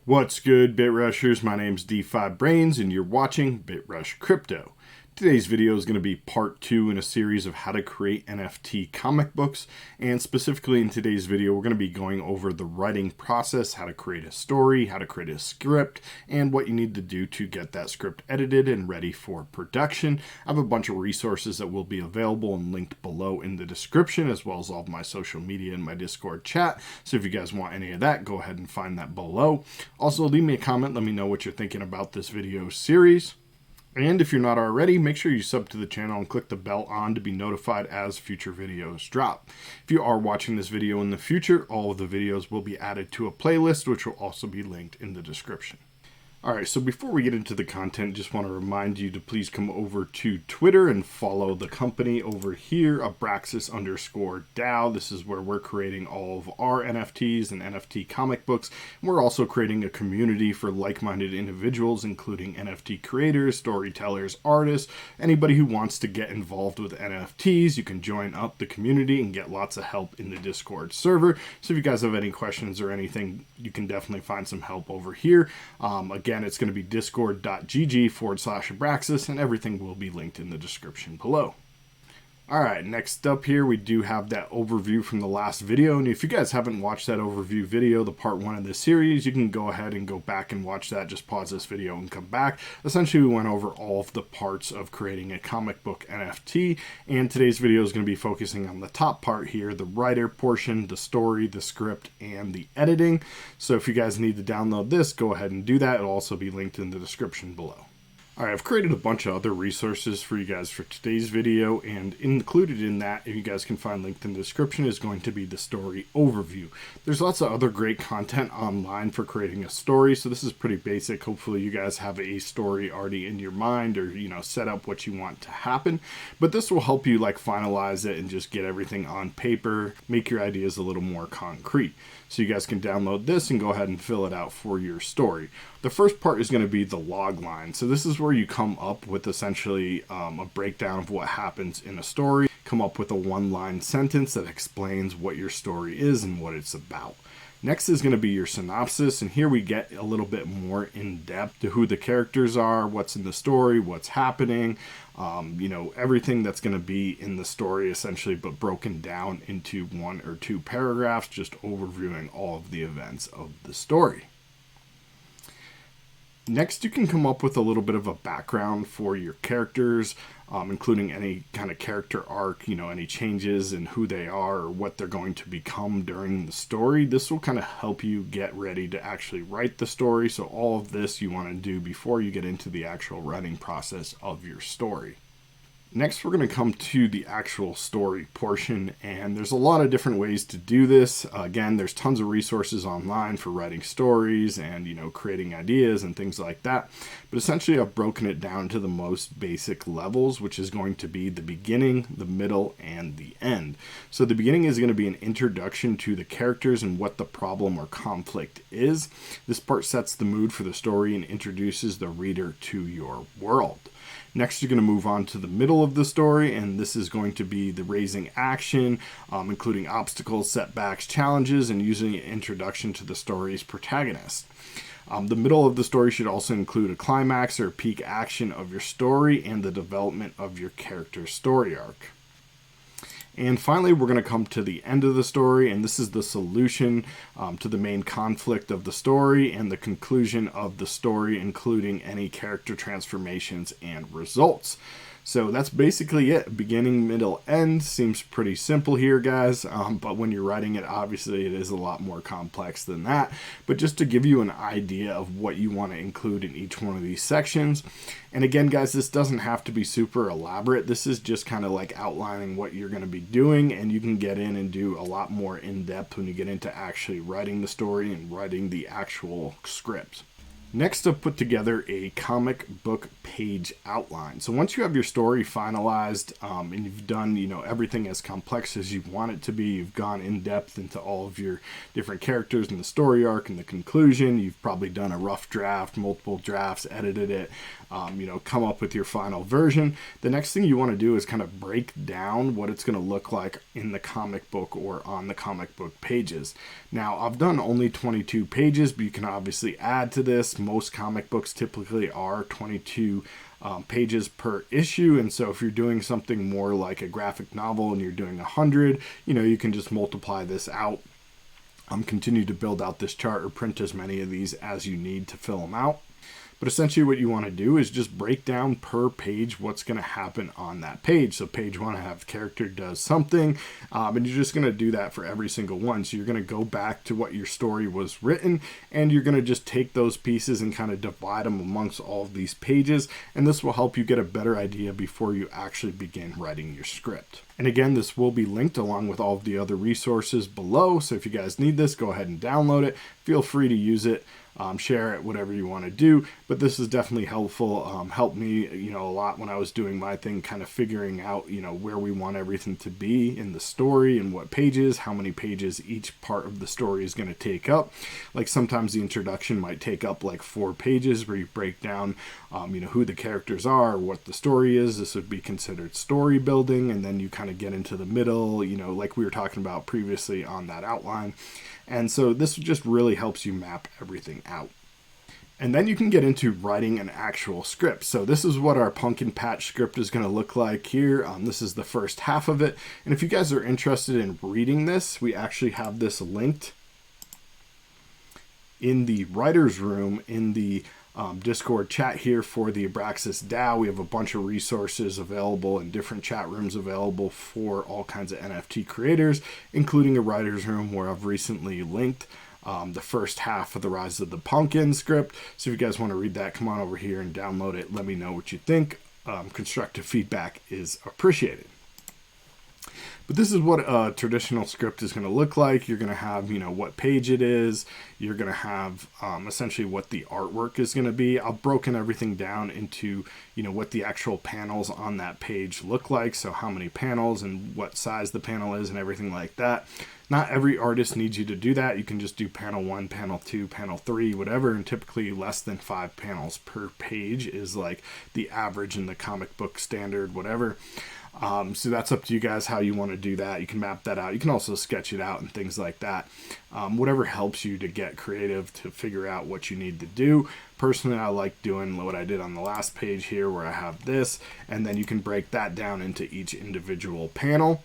What's good, BitRushers? My name's D5Brains and you're watching BitRush Crypto. Today's video is going to be part 2 in a series of how to create NFT comic books, and specifically in today's video we're going to be going over the writing process, how to create a story, how to create a script, and what you need to do to get that script edited and ready for production. I have a bunch of resources that will be available and linked below in the description, as well as all of my social media and my Discord chat, so if you guys want any of that, go ahead and find that below. Also, leave me a comment, let me know what you're thinking about this video series. And if you're not already, make sure you sub to the channel and click the bell on to be notified as future videos drop. If you are watching this video in the future, all of the videos will be added to a playlist, which will also be linked in the description. Alright, so before we get into the content, just want to remind you to please come over to Twitter and follow the company over here, ABRAXAS_DAO. This is where we're creating all of our NFTs and NFT comic books. We're also creating a community for like-minded individuals, including NFT creators, storytellers, artists, anybody who wants to get involved with NFTs. You can join up the community and get lots of help in the Discord server. So if you guys have any questions or anything, you can definitely find some help over here. Again, it's going to be discord.gg/ABRAXAS, and everything will be linked in the description below. Alright, next up here we do have that overview from the last video, and if you guys haven't watched that overview video, the part 1 of this series, you can go ahead and go back and watch that. Just pause this video and come back. Essentially, we went over all of the parts of creating a comic book NFT, and today's video is going to be focusing on the top part here, the writer portion, the story, the script, and the editing. So if you guys need to download this, go ahead and do that. It'll also be linked in the description below. Alright, I've created a bunch of other resources for you guys for today's video, and included in that, if you guys can find linked in the description, is going to be the story overview. There's lots of other great content online for creating a story, so this is pretty basic. Hopefully you guys have a story already in your mind, or set up what you want to happen, but this will help you finalize it and just get everything on paper, make your ideas a little more concrete. So you guys can download this and go ahead and fill it out for your story. The first part is going to be the log line. So this is where you come up with essentially a breakdown of what happens in a story, come up with a one-line sentence that explains what your story is and what it's about. Next is going to be your synopsis, and here we get a little bit more in depth to who the characters are, what's in the story, what's happening, everything that's going to be in the story essentially, but broken down into 1 or 2 paragraphs, just overviewing all of the events of the story. Next, you can come up with a little bit of a background for your characters, including any kind of character arc, any changes in who they are or what they're going to become during the story. This will kind of help you get ready to actually write the story. So all of this you want to do before you get into the actual writing process of your story. Next, we're going to come to the actual story portion, and there's a lot of different ways to do this. Again, there's tons of resources online for writing stories and, creating ideas and things like that. But essentially, I've broken it down to the most basic levels, which is going to be the beginning, the middle, and the end. So the beginning is going to be an introduction to the characters and what the problem or conflict is. This part sets the mood for the story and introduces the reader to your world. Next, you're going to move on to the middle of the story, and this is going to be the raising action, including obstacles, setbacks, challenges, and using an introduction to the story's protagonist. The middle of the story should also include a climax or peak action of your story and the development of your character's story arc. And finally, we're going to come to the end of the story, and this is the solution to the main conflict of the story and the conclusion of the story, including any character transformations and results. So that's basically it. Beginning, middle, end. Seems pretty simple here, guys, but when you're writing it, obviously it is a lot more complex than that. But just to give you an idea of what you want to include in each one of these sections. And again, guys, this doesn't have to be super elaborate. This is just kind of outlining what you're going to be doing, and you can get in and do a lot more in depth when you get into actually writing the story and writing the actual script. Next up, put together a comic book page outline. So once you have your story finalized and you've done, everything as complex as you want it to be, you've gone in depth into all of your different characters and the story arc and the conclusion, you've probably done a rough draft, multiple drafts, edited it, come up with your final version. The next thing you want to do is kind of break down what it's going to look like in the comic book or on the comic book pages. Now, I've done only 22 pages, but you can obviously add to this. Most comic books typically are 22 pages per issue, and so if you're doing something more like a graphic novel and you're doing 100, you can just multiply this out. Continue to build out this chart or print as many of these as you need to fill them out. But essentially what you want to do is just break down per page what's going to happen on that page. So page 1, I have character does something, and you're just going to do that for every single one. So you're going to go back to what your story was written, and you're going to just take those pieces and kind of divide them amongst all of these pages, and this will help you get a better idea before you actually begin writing your script. And again, this will be linked along with all of the other resources below, so if you guys need this, go ahead and download it. Feel free to use it. Share it, whatever you want to do, but this is definitely helpful. Helped me, a lot when I was doing my thing, kind of figuring out, where we want everything to be in the story and what pages, how many pages each part of the story is going to take up. Like sometimes the introduction might take up like 4 pages where you break down, who the characters are, what the story is. This would be considered story building, and then you kind of get into the middle, like we were talking about previously on that outline. And so this just really helps you map everything out. And then you can get into writing an actual script. So this is what our pumpkin patch script is going to look like here. This is the first half of it. And if you guys are interested in reading this, we actually have this linked in the writer's room in the Discord chat here for the ABRAXAS DAO. We have a bunch of resources available and different chat rooms available for all kinds of NFT creators, including a writer's room where I've recently linked the first half of the Rise of the Pumpkin script. So if you guys want to read that, come on over here and download it. Let me know what you think. Constructive feedback is appreciated. But this is what a traditional script is going to look like. You're going to have, what page it is. You're going to have essentially what the artwork is going to be. I've broken everything down into, what the actual panels on that page look like. So how many panels and what size the panel is and everything like that. Not every artist needs you to do that. You can just do panel 1, panel 2, panel 3, whatever. And typically less than 5 panels per page is like the average in the comic book standard, whatever. So that's up to you guys how you want to do that. You can map that out. You can also sketch it out and things like that. Whatever helps you to get creative to figure out what you need to do. Personally, I like doing what I did on the last page here where I have this, and then you can break that down into each individual panel.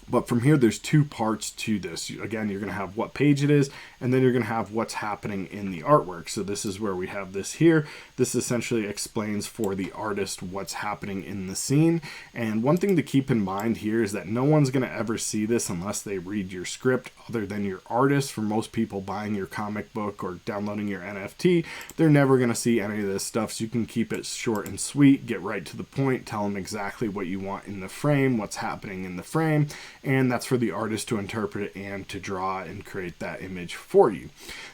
But from here, there's 2 parts to this. Again, you're going to have what page it is, and then you're going to have what's happening in the artwork. So this is where we have this here. This essentially explains for the artist what's happening in the scene. And one thing to keep in mind here is that no one's going to ever see this unless they read your script other than your artist. For most people buying your comic book or downloading your NFT, they're never going to see any of this stuff. So you can keep it short and sweet, get right to the point, tell them exactly what you want in the frame, what's happening in the frame. And that's for the artist to interpret and to draw and create that image for you.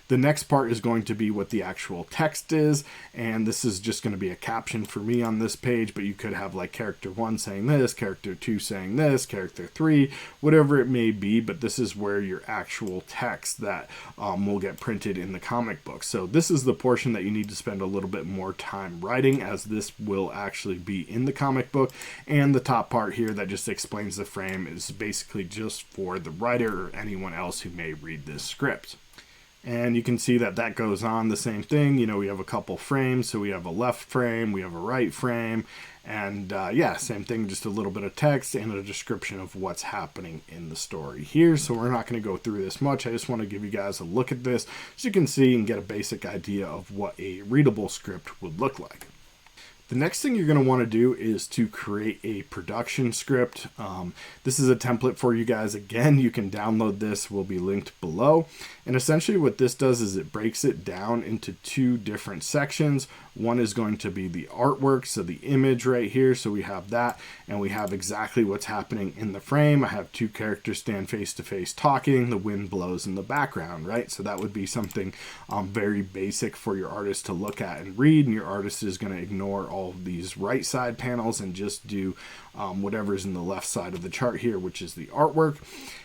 The next part is going to be what the actual text is, and this is just going to be a caption for me on this page, but you could have like character 1 saying this, character 2 saying this, character 3, whatever it may be, but this is where your actual text that will get printed in the comic book. So this is the portion that you need to spend a little bit more time writing, as this will actually be in the comic book, and the top part here that just explains the frame is basically just for the writer or anyone else who may read this script. And you can see that that goes on the same thing. We have a couple frames. So we have a left frame, we have a right frame, and yeah, same thing, just a little bit of text and a description of what's happening in the story here. So we're not going to go through this much. I just want to give you guys a look at this so you can see and get a basic idea of what a readable script would look like. The next thing you're going to want to do is to create a production script. This is a template for you guys. Again, you can download this, will be linked below. And essentially what this does is it breaks it down into two different sections. One is going to be the artwork, so the image right here. So we have that, and we have exactly what's happening in the frame. I have two characters stand face to face talking, the wind blows in the background, right? So that would be something very basic for your artist to look at and read, and your artist is going to ignore all of these right side panels and just do whatever's in the left side of the chart here, which is the artwork.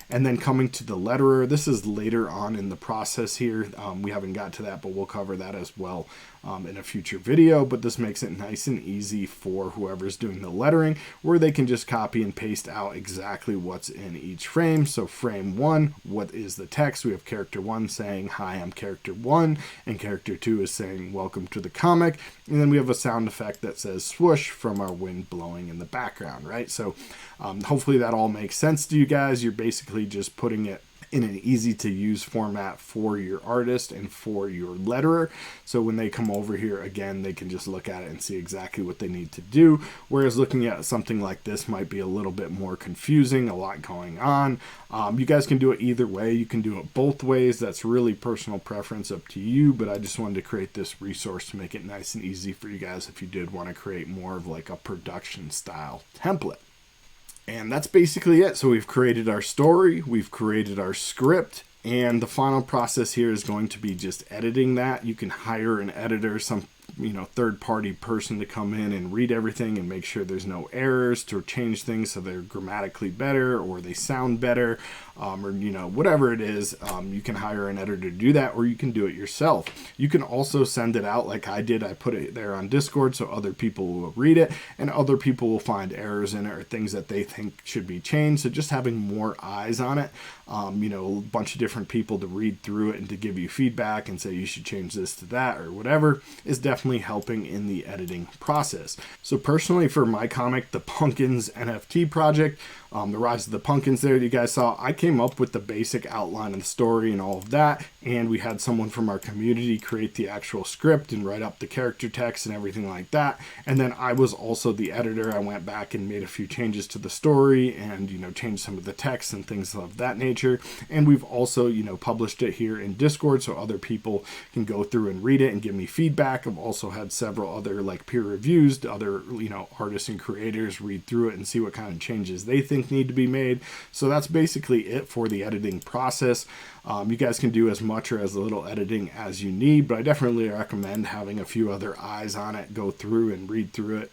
And then coming to the letterer, this is later on in the process here. We haven't got to that, but we'll cover that as well in a future video. But this makes it nice and easy for whoever's doing the lettering, where they can just copy and paste out exactly what's in each frame. So frame 1, what is the text? We have character 1 saying, "Hi, I'm character 1," and character 2 is saying, "Welcome to the comic." And then we have a sound effect that says swoosh from our wind blowing in the background, right? So hopefully that all makes sense to you guys. You're basically just putting it in an easy to use format for your artist and for your letterer. So when they come over here again, they can just look at it and see exactly what they need to do. Whereas looking at something like this might be a little bit more confusing, a lot going on. You guys can do it either way. You can do it both ways. That's really personal preference, up to you. But I just wanted to create this resource to make it nice and easy for you guys if you did want to create more of like a production style template. And that's basically it. So we've created our story, we've created our script, and the final process here is going to be just editing that. You can hire an editor, some third-party person to come in and read everything and make sure there's no errors, to change things so they're grammatically better or they sound better, or whatever it is. You can hire an editor to do that, or you can do it yourself. You can also send it out like I did. I put it there on Discord so other people will read it, and other people will find errors in it or things that they think should be changed. So just having more eyes on it, a bunch of different people to read through it and to give you feedback and say you should change this to that or whatever, is definitely helping in the editing process. So personally, for my comic, the Pumpkins NFT project, the Rise of the Pumpkins there that you guys saw, I came up with the basic outline of the story and all of that, and we had someone from our community create the actual script and write up the character text and everything like that. And then I was also the editor. I went back and made a few changes to the story and changed some of the text and things of that nature. And we've also published it here in Discord so other people can go through and read it and give me feedback. I've also had several other peer reviews, other artists and creators read through it and see what kind of changes they think need to be made. So that's basically it for the editing process. You guys can do as much or as little editing as you need, but I definitely recommend having a few other eyes on it, go through and read through it.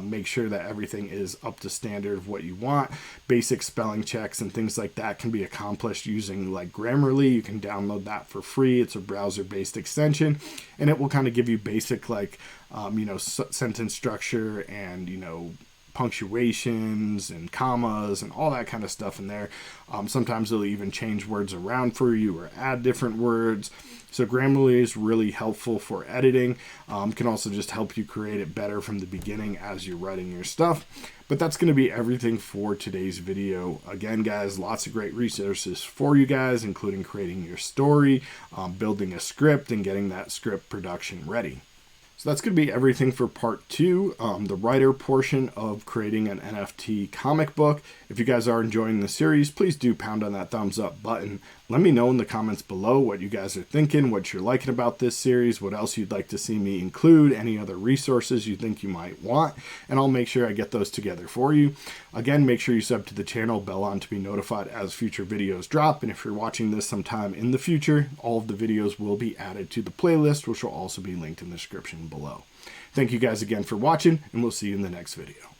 Make sure that everything is up to standard of what you want. Basic spelling checks and things like that can be accomplished using like Grammarly. You can download that for free. It's a browser-based extension, and it will kind of give you basic sentence structure and punctuations and commas and all that kind of stuff in there. Sometimes they'll even change words around for you or add different words. So Grammarly is really helpful for editing. Can also just help you create it better from the beginning as you're writing your stuff. But that's going to be everything for today's video. Again, guys, lots of great resources for you guys, including creating your story, building a script, and getting that script production ready. So that's going to be everything for part 2, the writer portion of creating an NFT comic book. If you guys are enjoying the series, please do pound on that thumbs up button. Let me know in the comments below what you guys are thinking, what you're liking about this series, what else you'd like to see me include, any other resources you think you might want, and I'll make sure I get those together for you. Again, make sure you sub to the channel, bell on to be notified as future videos drop, and if you're watching this sometime in the future, all of the videos will be added to the playlist, which will also be linked in the description below. Thank you guys again for watching, and we'll see you in the next video.